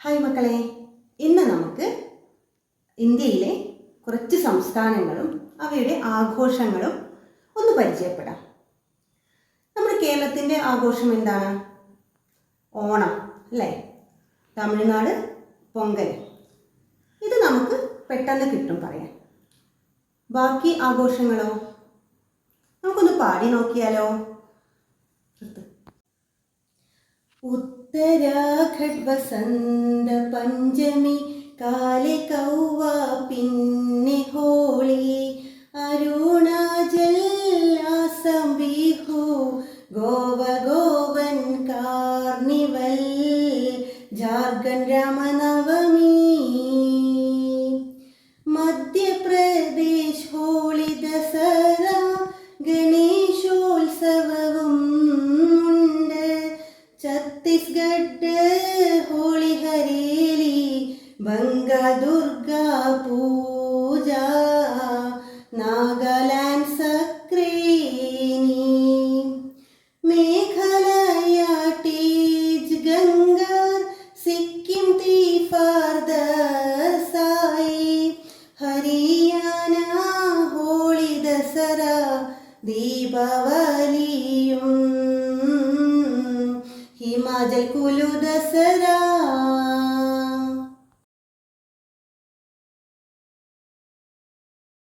Hi മക്കളെ, ഇന്ന് നമുക്ക് ഇന്ത്യയിലെ കുറച്ച് സംസ്ഥാനങ്ങളും അവയുടെ ആഘോഷങ്ങളും ഒന്ന് പരിചയപ്പെടാം. നമ്മുടെ കേരളത്തിൻ്റെ ആഘോഷം എന്താണ്? ഓണം അല്ലേ? തമിഴ്നാട് പൊങ്കൽ. ഇത് നമുക്ക് പെട്ടെന്ന് കിട്ടും പറയാൻ. ബാക്കി ആഘോഷങ്ങളോ? നമുക്കൊന്ന് പാടി നോക്കിയാലോ? ഉത്തരാഖണ്ഡ് വസന്ത പഞ്ചമി, കാലെ കൗവ പിന്നെ ഹോളി, അരുണാചൽ ആസം ബിഹു, ഗോവ ഗോവൻ കാർണിവൽ, ജാർഖണ്ഡ് രാമനവമി, മധ്യപ്രദേശ് ഹോളി ദസറ, ഗണേശോത്സവവും ഉണ്ട്, ഛത്തീസ്ഗഡ് ഹോളി ഹരേലി, ബംഗ ദുർഗാ പൂജ, നാഗാലാൻഡ് സക്രേനി, മേഘാലയ ടീജ് ഗംഗാർ, സിക്കിം തീഫാർ ദസായി, ഹരിയാന ഹോളി ദസറ, ദീപാവലിയും, ഹിമാചൽ കുലു ദസറ.